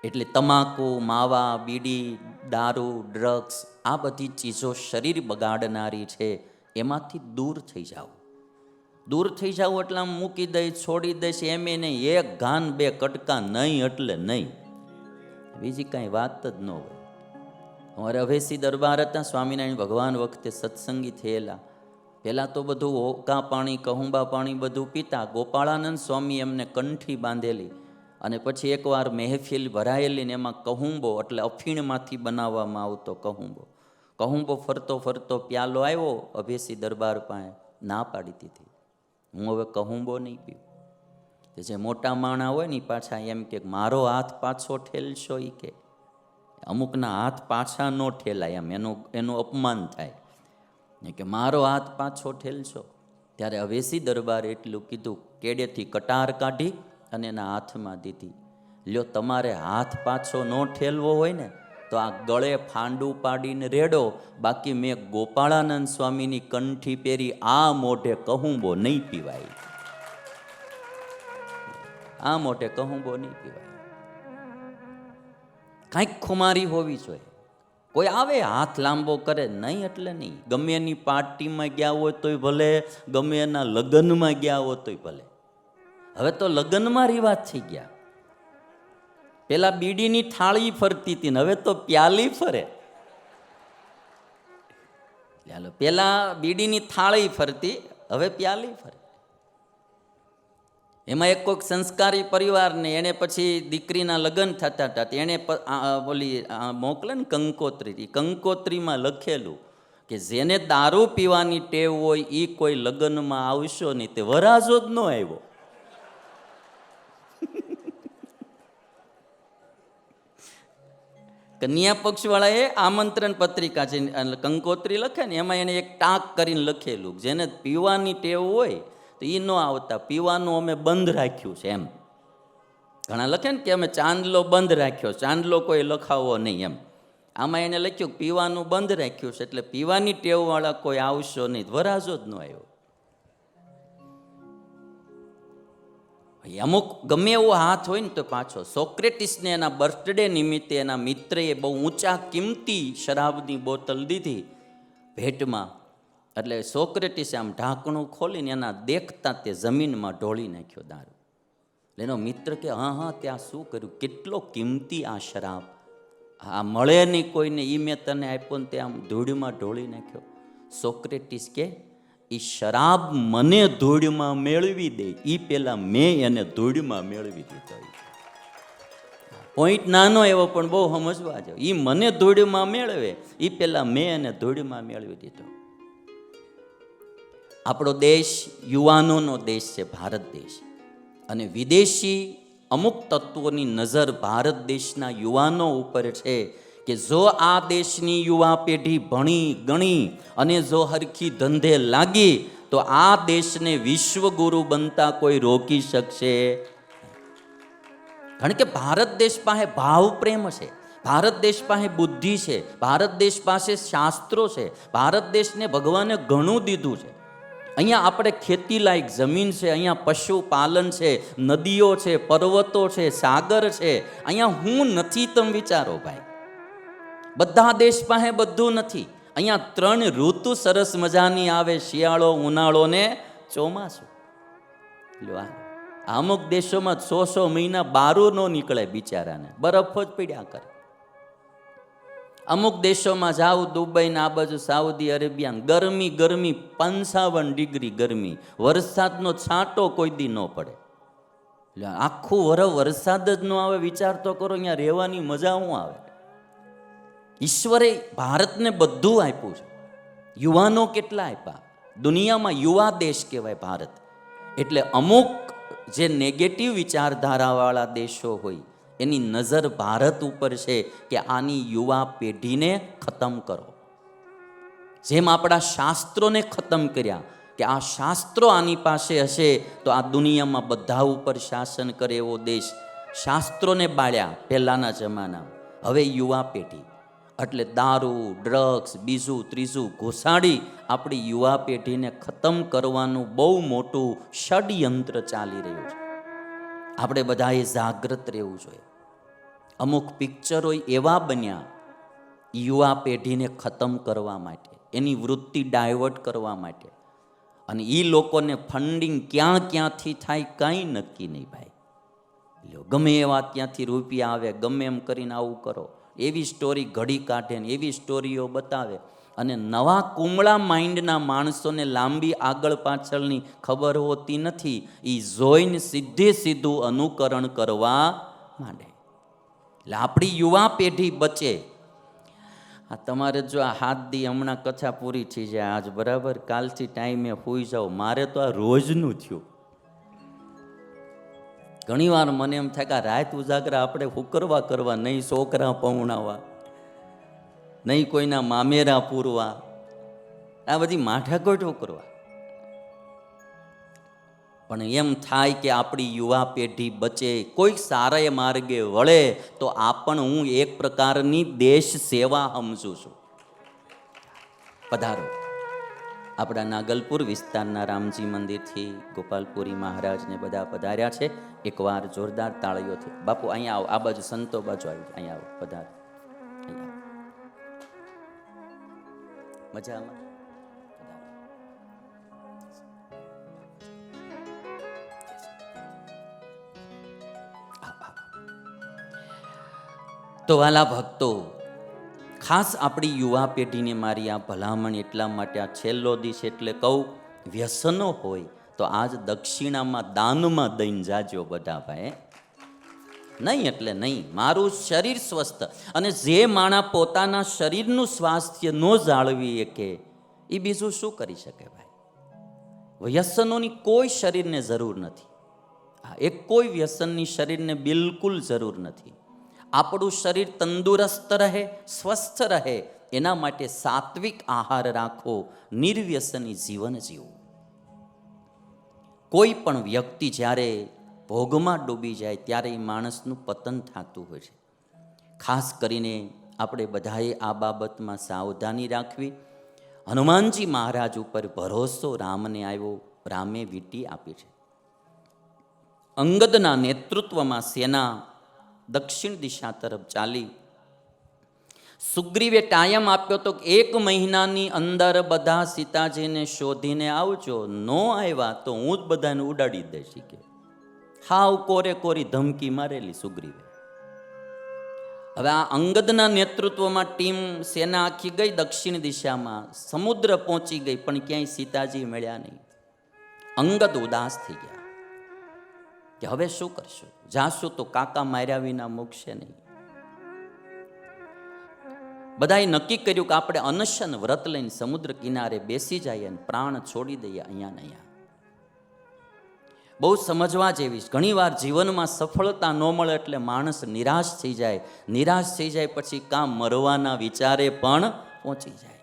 એટલે તમાકુ, માવા, બીડી, દારૂ, ડ્રગ્સ આ બધી ચીજો શરીર બગાડનારી છે, એમાંથી દૂર થઈ જાઓ. દૂર થઈ જાઓ એટલે આમ મૂકી દઈશ, છોડી દઈશ એમ નહીં. એક ઘાન બે કટકા નહીં એટલે નહીં, બીજી કાંઈ વાત જ ન હોય. અમારે અવેસી દરબાર હતા, સ્વામિનારાયણ ભગવાન વખતે સત્સંગી થયેલા. પહેલાં તો બધું હોકા પાણી, કહુંબા પાણી બધું પીતા. ગોપાળાનંદ સ્વામી એમને કંઠી બાંધેલી, અને પછી એકવાર મહેફિલ ભરાયેલી ને એમાં કહુંબો એટલે અફીણમાંથી બનાવવામાં આવતો કહુંબો ફરતો ફરતો પ્યાલો આવ્યો અભેસી દરબાર પાસે, ના પાડી દીધી, હું હવે કહુંબો નહીં પીવું. જે મોટા માણા હોય ને પાછા એમ કે મારો હાથ પાછો ઠેલશો, એ કે અમુકના હાથ પાછા ન ઠેલાય, એમ એનું અપમાન થાય કે મારો હાથ પાછો ઠેલશો. ત્યારે અવેસી દરબારે એટલું કીધું, કેડેથી કટાર કાઢી અને એના હાથમાં દીધી. લ્યો, તમારે હાથ પાછો ન ઠેલવો હોય ને તો આ ગળે ફાંડું પાડીને રેડો, બાકી મેં ગોપાળાનંદ સ્વામીની કંઠી પહેરી, આ મોઢે કહુંબો નહીં પીવાય, આ મોઢે કહુંબો નહીં પીવાય. કાંઈક ખુમારી હોવી જોઈએ. કોઈ આવે હાથ લાંબો કરે, નહીં એટલે નહીં. ગમે એની પાર્ટીમાં ગયા હોય તોય ભલે, ગમે એના લગ્નમાં ગયા હોય તોય ભલે. હવે તો લગ્નમાં રિવાજ થઈ ગયા. પેલા બીડીની થાળી ફરતી હતી ને હવે તો પ્યાલી ફરે. પેલા બીડીની થાળી ફરતી, હવે પ્યાલી ફરે. એમાં એક કોઈક સંસ્કારી પરિવારને એને પછી દીકરીના લગ્ન થતા હતા, એને બોલી મોકલે ને કંકોત્રી, કંકોત્રીમાં લખેલું કે જેને દારૂ પીવાની ટેવ હોય એ કોઈ લગ્નમાં આવશો નહીં, તે વરાજો જ ન આવ્યો. કન્યા પક્ષવાળાએ આમંત્રણ પત્રિકા છે, કંકોત્રી લખે ને એમાં એને એક ટાંક કરીને લખેલું, જેને પીવાની ટેવ હોય તો એ ન આવતા, પીવાનું અમે બંધ રાખ્યું છે એમ. ઘણા લખે ને કે અમે ચાંદલો બંધ રાખ્યો, ચાંદલો કોઈ લખાવો નહીં એમ. આમાં એને લખ્યું પીવાનું બંધ રાખ્યું છે, એટલે પીવાની ટેવવાળા કોઈ આવશો નહીં, વરાજો જ ન આવ્યો. અમુક ગમે એવો હાથ હોય ને તો પાછો. સોક્રેટિસને એના બર્થડે નિમિત્તે એના મિત્રએ બહુ ઊંચા કિંમતી શરાબની બોટલ દીધી ભેટમાં, એટલે સોક્રેટિસે આમ ઢાંકણું ખોલીને એના દેખતા તે જમીનમાં ઢોળી નાખ્યો દારૂ. એનો મિત્ર કે હા ત્યાં શું કર્યું, કેટલો કિંમતી આ શરાબ, આ મળે નહીં કોઈને, એ મેં તને આપ્યો ને તે આમ ધૂળમાં ઢોળી નાખ્યો. સોક્રેટિસ કે એ શરાબ મને ધૂળમાં મેળવી દે એ પહેલાં મેં એને ધૂળમાં મેળવી દીધો. પોઈન્ટ નાનો એવો પણ બહુ સમજવા જાવ. એ મને ધૂળમાં મેળવે એ પહેલાં મેં એને ધૂળમાં મેળવી દીધો. આપણો દેશ યુવાનોનો દેશ છે, ભારત દેશ. અને વિદેશી અમુક તત્વોની નજર ભારત દેશના યુવાનો ઉપર છે કે જો આ દેશની યુવા પેઢી ભણી ગણી અને જો હરખી ધંધે લાગી તો આ દેશને વિશ્વગુરુ બનતા કોઈ રોકી શકશે. કારણ કે ભારત દેશ પાસે ભાવ પ્રેમ છે, ભારત દેશ પાસે બુદ્ધિ છે, ભારત દેશ પાસે શાસ્ત્રો છે, ભારત દેશને ભગવાને ઘણું દીધું છે. અહીંયા આપણે ખેતી લાયક જમીન છે, અહીંયા પશુપાલન છે, નદીઓ છે, પર્વતો છે, સાગર છે. અહીંયા હું નથી, તમે વિચારો ભાઈ. બધા દેશ પાસે બધું નથી. અહીંયા 3 ઋતુ સરસ મજાની આવે, શિયાળો, ઉનાળો ને ચોમાસું. અમુક દેશોમાં 100 મહિના બારું ન નીકળે બિચારાને, બરફ જ પડ્યા કરે. અમુક દેશોમાં જાવ, દુબઈ ને આ બાજુ સાઉદી અરેબિયા, ગરમી 55 ડિગ્રી ગરમી, વરસાદનો છાંટો કોઈ દી ન પડે. એટલે આખું વરસાદ જ ન આવે. વિચાર તો કરો, અહીંયા રહેવાની મજા શું આવે. ઈશ્વરે ભારતને બધું આપ્યું છે. યુવાનો કેટલા આપ્યા. દુનિયામાં યુવા દેશ કહેવાય ભારત. એટલે અમુક જે નેગેટિવ વિચારધારાવાળા દેશો હોય એની નજર ભારત ઉપર છે કે આની યુવા પેઢીને ખતમ કરો. જેમ આપણા શાસ્ત્રોને ખતમ કર્યા કે આ શાસ્ત્રો આની પાસે હશે તો આ દુનિયામાં બધા ઉપર શાસન કરે એવો દેશ, શાસ્ત્રોને બાળ્યા પહેલાંના જમાનામાં. હવે યુવા પેઢી એટલે દારૂ, ડ્રગ્સ, બીજું ત્રીજું ઘુસાડી આપણી યુવા પેઢીને ખતમ કરવાનું બહુ મોટું ષડયંત્ર ચાલી રહ્યું છે. આપણે બધાએ જાગૃત રહેવું જોઈએ. અમુક પિક્ચરો એવા બન્યા યુવા પેઢીને ખતમ કરવા માટે, એની વૃત્તિ ડાયવર્ટ કરવા માટે. અને એ લોકોને ફંડિંગ ક્યાંથી થાય કાંઈ નક્કી નહીં ભાઈ. લ્યો, ગમે એવા ત્યાંથી રૂપિયા આવે, ગમે એમ કરીને આવું કરો, એવી સ્ટોરી ઘડી કાઢે ને એવી સ્ટોરીઓ બતાવે. અને નવા કુમળા માઇન્ડના માણસોને લાંબી આગળ પાછળની ખબર હોતી નથી. એ જોઈને સીધું અનુકરણ કરવા માંડે. એટલે આપણી યુવા પેઢી બચે. આ તમારે જો આ હાથ દી હમણાં કથા પૂરી થઈ જાય આજ બરાબર, કાલથી ટાઈમે સૂઈ જાઓ. મારે તો આ રોજનું થયું. ઘણીવાર મને એમ થાય કે આ રાત ઉજાગરા આપણે હુકરવા કરવા, નહીં છોકરા પૌણાવા, નહીં કોઈના મામેરા પૂરવા, આ બધી માઠાકોટ કરવા. પણ એમ થાય કે આપણી યુવા પેઢી બચે, કોઈ સારા માર્ગે વળે, તો આ પણ હું એક પ્રકારની દેશ સેવા સમજું છું. પધારો. આપણા નાગલપુર વિસ્તારના રામજી મંદિરથી ગોપાલપુરી મહારાજને બધા પધાર્યા છે. એકવાર જોરદાર તાળીઓથી. બાપુ અહીંયા આવો, આ બાજુ સંતો બાજુ આવી, અહીંયા આવો, પધારો. મજામાં? તો વાલા ભક્તો, ખાસ આપણી યુવા પેઢીને મારી આ ભલામણ એટલા માટે, આ છેલ્લો દિવસ એટલે કહું, વ્યસનો હોય તો આજ દક્ષિણામાં દાનમાં દઈને જાજો બધા ભાઈ. નહીં એટલે નહીં. મારું શરીર સ્વસ્થ, અને જે માણા પોતાના શરીરનું સ્વાસ્થ્ય ન જાળવી શકે એ બીજું શું કરી શકે ભાઈ? વ્યસનોની કોઈ શરીરને જરૂર નથી. એક કોઈ વ્યસનની શરીરને બિલકુલ જરૂર નથી. આપણું શરીર તંદુરસ્ત રહે, સ્વસ્થ રહે, એના માટે સાત્વિક આહાર રાખો, નિર્વ્યસની જીવન જીવો. કોઈ પણ વ્યક્તિ જ્યારે ભોગમાં ડૂબી જાય ત્યારે એ માણસનું પતન થતું હોય છે. ખાસ કરીને આપણે બધાએ આ બાબતમાં સાવધાની રાખવી. હનુમાનજી મહારાજ ઉપર ભરોસો રામને આવ્યો, રામે વીંટી આપી છે. અંગદના નેતૃત્વમાં સેના દક્ષિણ દિશા તરફ ચાલી. સુગ્રીવે ટાયમ આપ્યો તો 1 મહિનાની અંદર બધા સીતાજીને શોધીને આવજો, નો આવ્યા તો હું જ બધાને ઉડાડી દઈશ કે હાવ કોરી ધમકી મારેલી સુગ્રીવે. હવે આ અંગદના નેતૃત્વમાં ટીમ સેના આખી ગઈ દક્ષિણ દિશામાં, સમુદ્ર પહોંચી ગઈ, પણ ક્યાંય સીતાજી મળ્યા નહીં. અંગદ ઉદાસ થઈ ગયા કે હવે શું કરશું? જાશું તો કાકા માર્યા વિના મૂકશે નહીં. બધાએ નક્કી કર્યું કે આપણે અનશન વ્રત લઈને સમુદ્ર કિનારે બેસી જઈએ અને પ્રાણ છોડી દઈએ અહીંયા ને અહીંયા. બહુ સમજવા જેવી. ઘણીવાર જીવનમાં સફળતા ન મળે એટલે માણસ નિરાશ થઈ જાય. નિરાશ થઈ જાય પછી કામ મરવાના વિચારે પણ પહોંચી જાય.